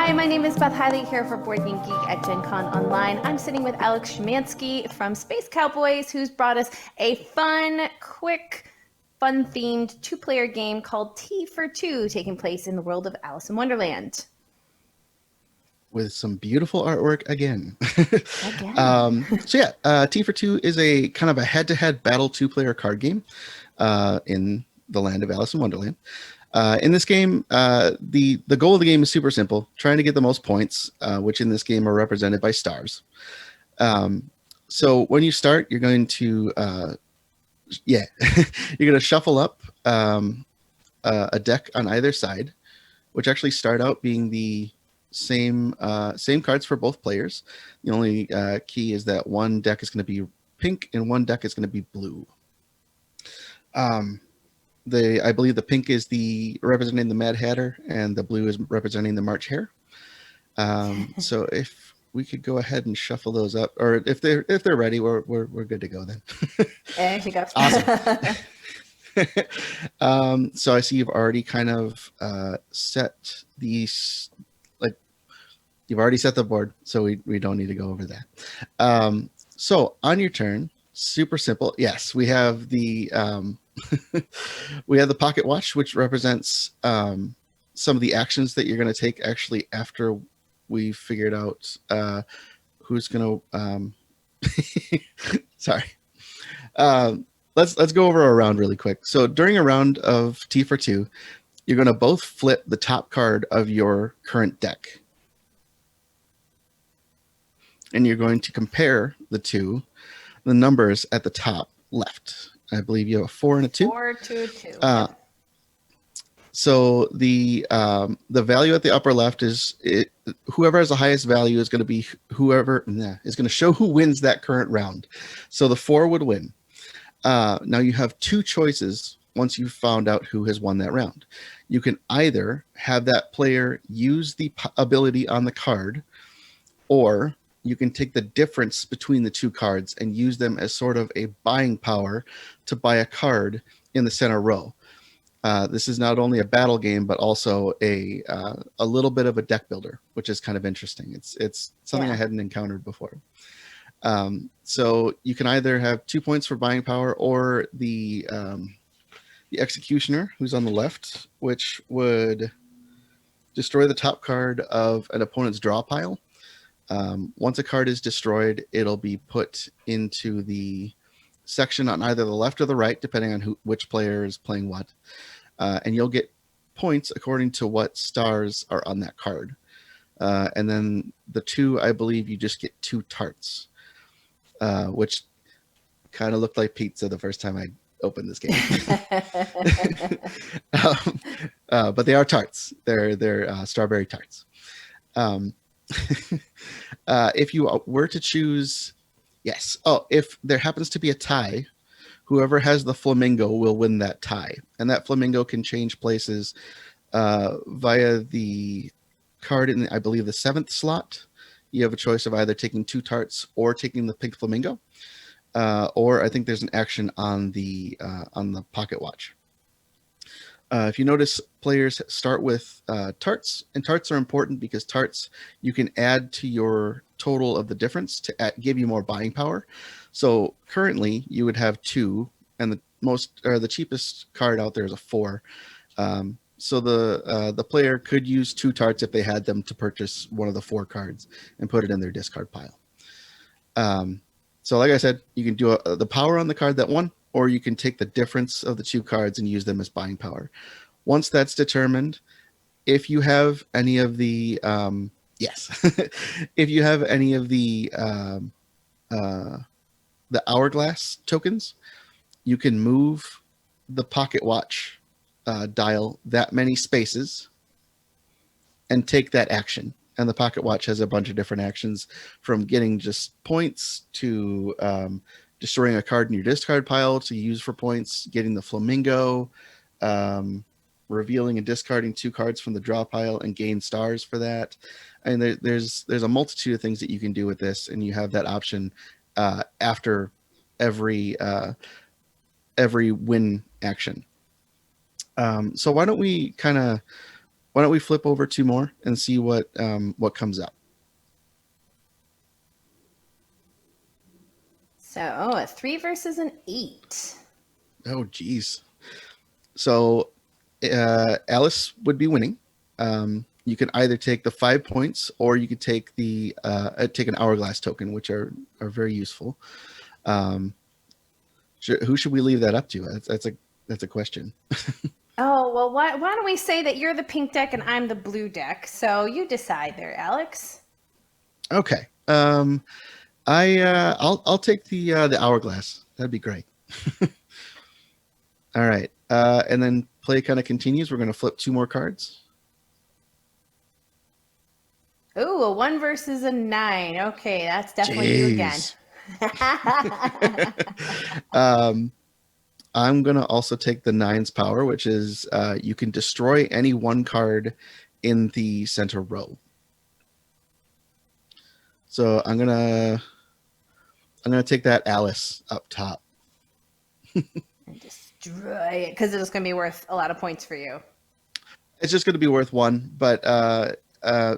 Hi, my name is Beth Hiley here for BoardGameGeek at Gen Con Online. I'm sitting with Alex Szymanski from Space Cowboys, who's brought us a fun, quick, fun-themed two-player game called Tea for Two, taking place in the world of Alice in Wonderland. With some beautiful artwork again. Tea for Two is a kind of a head-to-head battle two-player card game in the land of Alice in Wonderland. In this game, the goal of the game is super simple: trying to get the most points, which in this game are represented by stars. So when you start, you're going to you're going to shuffle up a deck on either side, which actually start out being the same cards for both players. The only key is that one deck is going to be pink and one deck is going to be blue. I believe the pink is the representing the Mad Hatter and the blue is representing the March Hare. So if we could go ahead and shuffle those up, or if they're ready, we're good to go then. There she goes. Awesome. So I see you've already kind of set these, like you've already set the board, so we don't need to go over that. So on your turn, super simple. Yes, we have the we have the pocket watch, which represents some of the actions that you're going to take actually after we figured out who's going to sorry. Let's go over a round really quick. So during a round of Tea for Two, you're going to both flip the top card of your current deck. And you're going to compare the numbers at the top left. I believe you have a 4 and a 2. 4, 2, 2. So the value at the upper left is whoever has the highest value is going to be whoever is going to show who wins that current round. So the 4 would win. Now you have two choices once you've found out who has won that round. You can either have that player use the ability on the card, or you can take the difference between the two cards and use them as sort of a buying power to buy a card in the center row. This is not only a battle game, but also a little bit of a deck builder, which is kind of interesting. It's something I hadn't encountered before. So you can either have 2 points for buying power, or the executioner, who's on the left, which would destroy the top card of an opponent's draw pile. Once a card is destroyed, it'll be put into the section on either the left or the right, depending on which player is playing what. And you'll get points according to what stars are on that card. And then the 2, I believe you just get 2 tarts, which kind of looked like pizza the first time I opened this game. But they are tarts. They're strawberry tarts. If you were to choose, if there happens to be a tie, whoever has the flamingo will win that tie. And that flamingo can change places via the card in, I believe, the 7th slot. You have a choice of either taking 2 tarts or taking the pink flamingo. Or I think there's an action on the pocket watch. If you notice, players start with tarts, and tarts are important because tarts you can add to your total of the difference to give you more buying power. So currently you would have 2, and the cheapest card out there is a 4. So the player could use 2 tarts if they had them to purchase one of the 4 cards and put it in their discard pile. So like I said, you can do the power on the card that won, or you can take the difference of the 2 cards and use them as buying power. Once that's determined, if you have any of the if you have any of the hourglass tokens, you can move the pocket watch dial that many spaces and take that action. And the pocket watch has a bunch of different actions, from getting just points to destroying a card in your discard pile to use for points, getting the flamingo, revealing and discarding 2 cards from the draw pile and gain stars for that. And there's a multitude of things that you can do with this, and you have that option after every win action. So why don't why don't we flip over 2 more and see what comes up? So, a 3 versus an 8. Oh, geez. So Alice would be winning. You can either take the 5 points, or you could take take an hourglass token, which are very useful. Who should we leave that up to? That's a question. Oh, well, why don't we say that you're the pink deck and I'm the blue deck? So you decide there, Alex. Okay. I'll take the hourglass. That'd be great. All right. And then play kind of continues. We're going to flip 2 more cards. Ooh, a 1 versus a 9. Okay, that's definitely you again. I'm going to also take the 9's power, which is you can destroy any 1 card in the center row. So I'm going to take that Alice up top. And destroy it, because it's going to be worth a lot of points for you. It's just going to be worth 1, but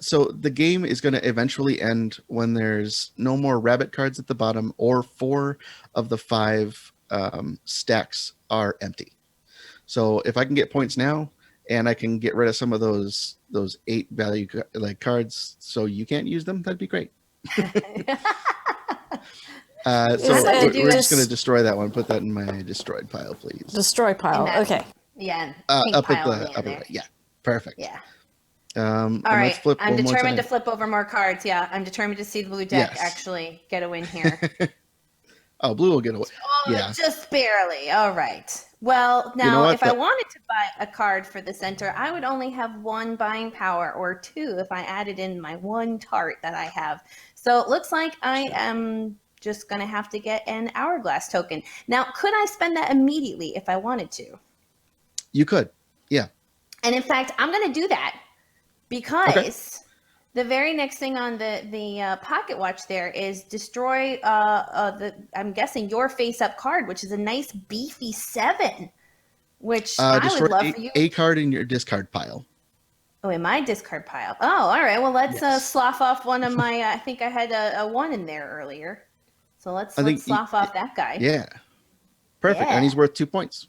so the game is going to eventually end when there's no more rabbit cards at the bottom, or 4 of the 5 stacks are empty. So if I can get points now, and I can get rid of some of those 8 value cards, so you can't use them, that'd be great. So we're just going to destroy that one. Put that in my destroyed pile, please. Destroy pile. Okay. Yeah. Up at the upper right. Yeah. Perfect. Yeah. All right. I'm determined to flip over more cards. Yeah. I'm determined to see the blue deck actually get a win here. Oh, blue will get a win. Oh, yeah. Just barely. All right. Well, now, if I wanted to buy a card for the center, I would only have 1 buying power, or 2 if I added in my 1 tart that I have. So it looks like I am just going to have to get an hourglass token. Now, could I spend that immediately if I wanted to? You could. Yeah. And in fact, I'm going to do that because the very next thing on the pocket watch there is destroy I'm guessing your face-up card, which is a nice beefy 7, which I would love for you. A card in your discard pile. Oh, in my discard pile. Oh, all right. Well, let's slough off one of my. I think I had a 1 in there earlier, so let's slough off that guy. Yeah, perfect. Yeah. And he's worth 2 points.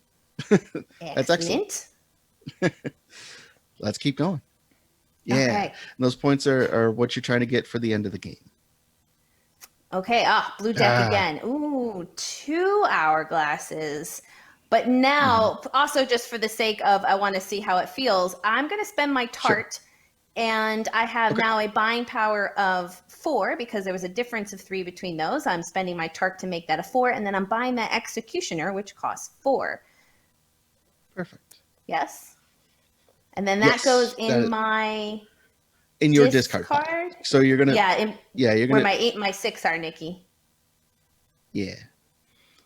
That's excellent. Let's keep going. Yeah, okay. Those points are what you're trying to get for the end of the game. Okay. Blue deck again. Ooh, 2 hourglasses. But now, also just for the sake of, I want to see how it feels, I'm going to spend my tart, and I have now a buying power of 4, because there was a difference of 3 between those. I'm spending my tart to make that a 4, and then I'm buying that executioner, which costs 4. Perfect. Yes? And then that goes in in your discard card. So you're going to... you're going where my 8 and my 6 are, Nikki. Yeah.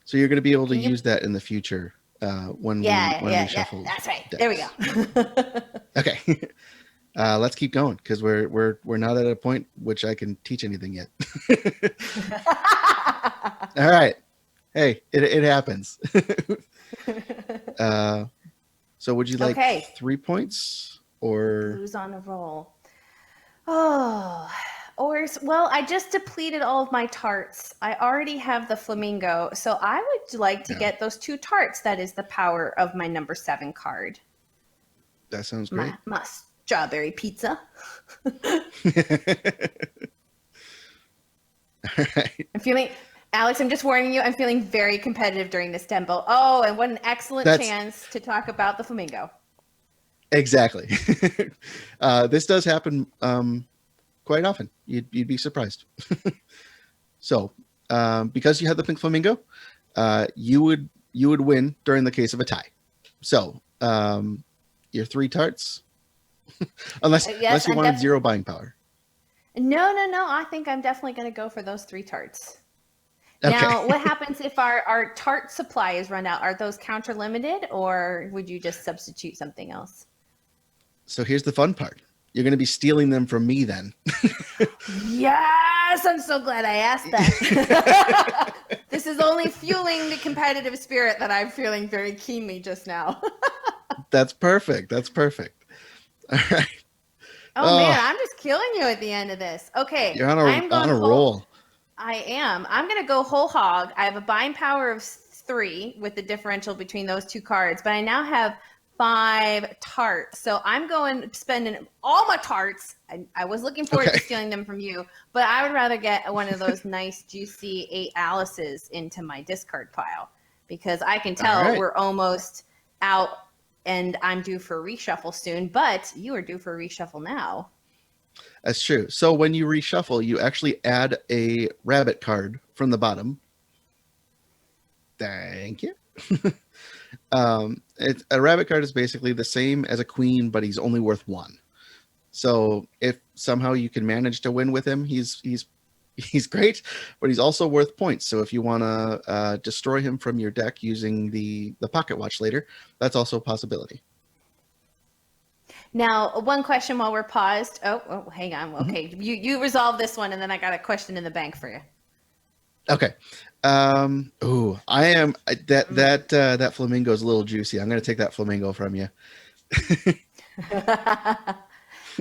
So you're going to be able to use that in the future when we shuffle. That's right. Decks. There we go. Okay. Let's keep going, because we're not at a point which I can teach anything yet. All right. Hey, it happens. So would you like 3 points or who's on a roll? Oh. Well, I just depleted all of my tarts. I already have the flamingo, so I would like to get those 2 tarts. That is the power of my number 7 card. That sounds great. My strawberry pizza. All right. Alex, I'm just warning you, I'm feeling very competitive during this tempo. Oh, and what an excellent chance to talk about the flamingo. Exactly. This does happen quite often. You'd be surprised. So, because you had the pink flamingo, you would win during the case of a tie. So, your 3 tarts, unless you wanted 0 buying power. No. I think I'm definitely going to go for those 3 tarts. Okay. Now, what happens if our tart supply is run out? Are those counter limited, or would you just substitute something else? So here's the fun part. You're going to be stealing them from me then. Yes, I'm so glad I asked that. This is only fueling the competitive spirit that I'm feeling very keenly just now. That's perfect. All right. Oh man, Oh, I'm just killing you at the end of this. Okay, you're on I'm a going whole. roll. I am. I'm going to go whole hog. I have a buying power of 3 with the differential between those two cards, but I now have 5 tarts. So I'm going spending all my tarts. I was looking forward Okay. to stealing them from you, but I would rather get one of those nice, juicy 8 Alice's into my discard pile because I can All tell right. we're almost out and I'm due for a reshuffle soon, but you are due for a reshuffle now. That's true. So when you reshuffle, you actually add a rabbit card from the bottom. Thank you. A rabbit card is basically the same as a queen, but he's only worth 1. So if somehow you can manage to win with him, he's great, but he's also worth points. So if you want to destroy him from your deck using the pocket watch later, that's also a possibility. Now, one question while we're paused. Hang on. Mhm. Okay, you resolve this one, and then I got a question in the bank for you. Okay. I am that flamingo is a little juicy. I'm going to take that flamingo from you.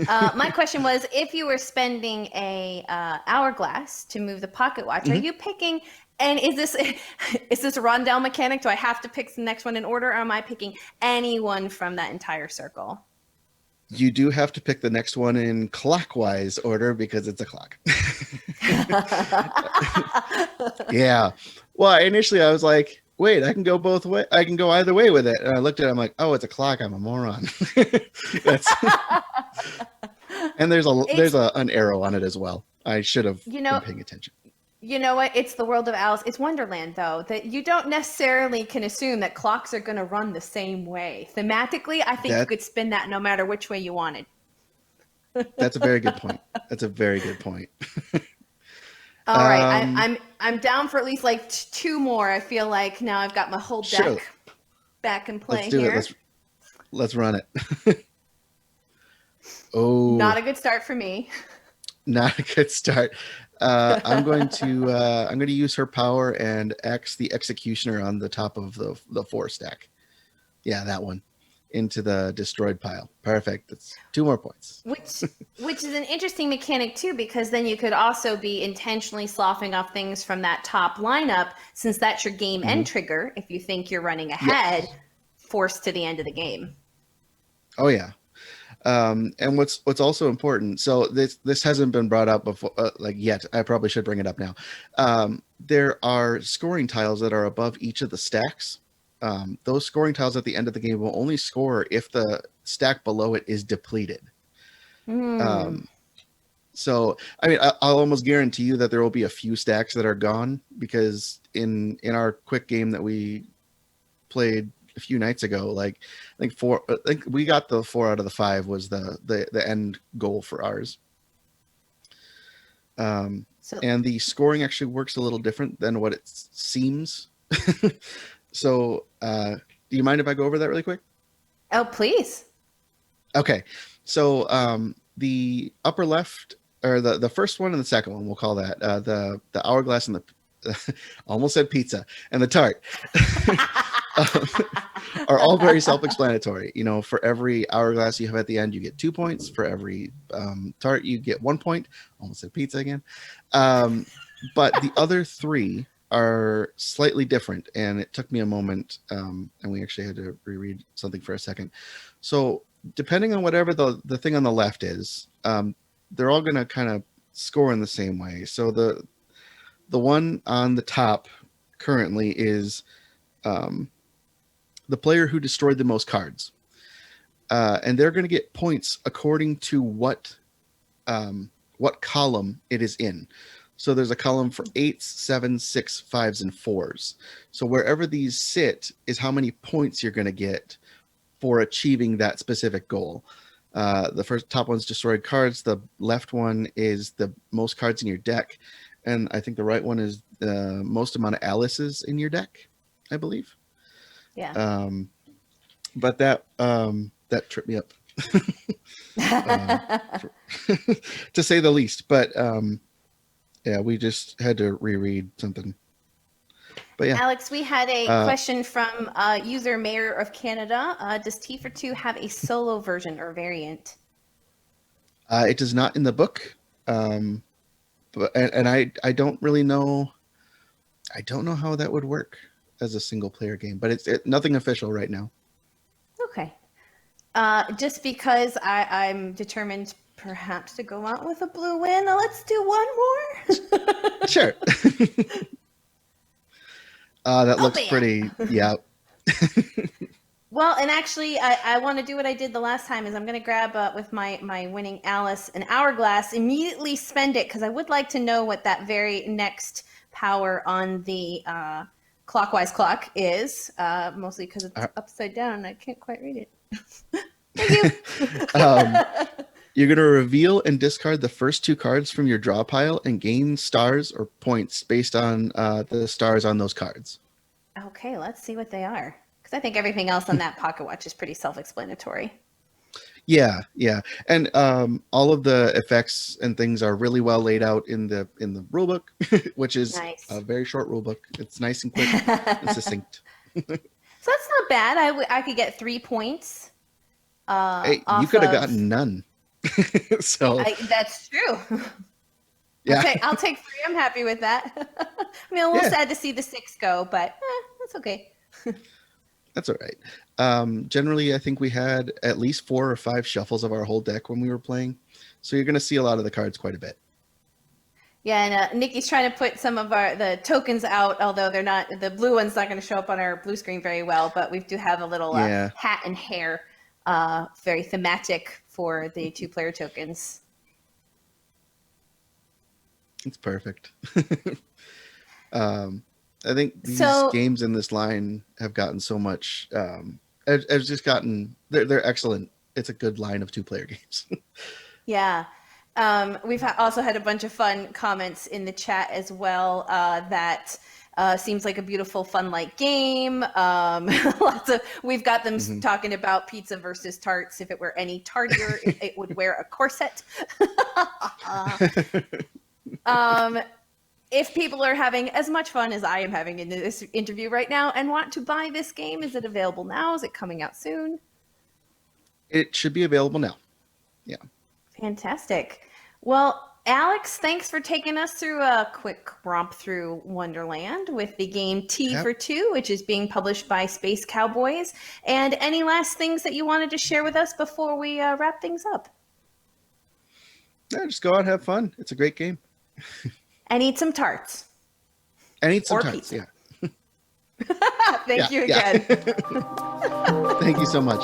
My question was, if you were spending a hourglass to move the pocket watch, are Mhm. you picking? And is this a rondelle mechanic? Do I have to pick the next one in order, or am I picking anyone from that entire circle? You do have to pick the next one in clockwise order because it's a clock. Yeah. Well, initially I was like, wait, I can go both way. I can go either way with it. And I looked at it, I'm like, oh, it's a clock. I'm a moron. That's and It's an arrow on it as well. I should have you been know paying attention. You know what? It's the world of Alice. It's Wonderland, though, that you don't necessarily can assume that clocks are going to run the same way. Thematically, I think you That could spin that no matter which way you wanted. that's a very good point. That's a very good point. All right, Um, I'm down for at least like 2 more. I feel like now I've got my whole sure, deck back in let's play do it. here. Let's run it. Oh, Not a good start for me. not a good start. I'm going to use her power and X the executioner on the top of the 4 stack. Yeah, that one into the destroyed pile. Perfect. That's 2 more points. Which which is an interesting mechanic too, because then you could also be intentionally sloughing off things from that top lineup, since that's your game Mhm. end trigger. If you think you're running ahead, Yes. forced to the end of the game. Oh yeah. And what's also important. So this hasn't been brought up before, like yet. I probably should bring it up now. There are scoring tiles that are above each of the stacks. Those scoring tiles at the end of the game will only score if the stack below it is depleted. Hmm. Um, so I mean, I'll almost guarantee you that there will be a few stacks that are gone because in our quick game that we played a few nights ago, like I think we got the 4 out of the 5 was the end goal for ours. Um, So, and the scoring actually works a little different than what it seems. So, do you mind if I go over that really quick? oh please. Okay. So, the upper left, or the first one and the second one, we'll call that the hourglass and the almost said pizza and the tart. um, are all very self-explanatory. You know, for every hourglass you have at the end, you get 2 points. For every tart, you get 1 point. Almost said pizza again. Um, but the other 3 are slightly different, and it took me a moment, and we actually had to reread something for a second. So, depending on whatever the thing on the left is, they're all going to kind of score in the same way. So the one on the top currently is um, the player who destroyed the most cards, and they're going to get points according to what column it is in. So there's a column for 8s, 7s, 6, 5s, and 4s. So wherever these sit is how many points you're going to get for achieving that specific goal. The first top one's destroyed cards. The left one is the most cards in your deck, and I think the right one is the most amount of Alice's in your deck, I believe. Yeah. Um, but that tripped me up, for, to say the least. But yeah, we just had to reread something. But yeah, Alex, we had a question from user Mayor of Canada. Does Tea for Two have a solo version or variant? it is not in the book, but and I don't really know. I don't know how that would work as a single player game, but it's nothing official right now. Okay. Just because I'm determined perhaps to go out with a blue win, let's do one more. Sure. That looks bam. pretty. Yeah. Well, and actually, I want to do what I did the last time. Is I'm going to grab with my winning Alice an hourglass, immediately spend it because I would like to know what that very next power on the clockwise clock is. Mostly because it's upside down and I can't quite read it. Thank you. You're going to reveal and discard the first 2 cards from your draw pile and gain stars or points based on the stars on those cards. Okay, let's see what they are. Because I think everything else on that pocket watch is pretty self-explanatory. Yeah, yeah, and all of the effects and things are really well laid out in the rule book, which is nice. a very short rule book. It's nice and quick and succinct. So that's not bad. I could get 3 points. Hey, you could have gotten none. So that's true. Yeah, I'll take 3. I'm happy with that. I mean, a little sad to see the 6 go, but that's okay. That's all right. Generally, I think we had at least 4 or 5 shuffles of our whole deck when we were playing, so you're going to see a lot of the cards quite a bit. Yeah, and Nikki's trying to put some of the tokens out, although they're not. The blue one's not going to show up on our blue screen very well, but we do have a little hat and hair, very thematic for the 2-player tokens. It's perfect. I think these games in this line have gotten so much. Have just gotten. They're excellent. It's a good line of 2-player games. Yeah. We've also had a bunch of fun comments in the chat as well. That seems like a beautiful, fun-like game. We've got them talking about pizza versus tarts. If it were any tartier, it would wear a corset. If people are having as much fun as I am having in this interview right now and want to buy this game, is it available now? Is it coming out soon? It should be available now. Yeah. Fantastic. Well, Alex, thanks for taking us through a quick romp through Wonderland with the game Tea for Two, which is being published by Space Cowboys. And any last things that you wanted to share with us before we wrap things up? Yeah, just go out and have fun. It's a great game. And eat some tarts. And eat some or tarts, pizza. yeah. Thank you again. Thank you so much.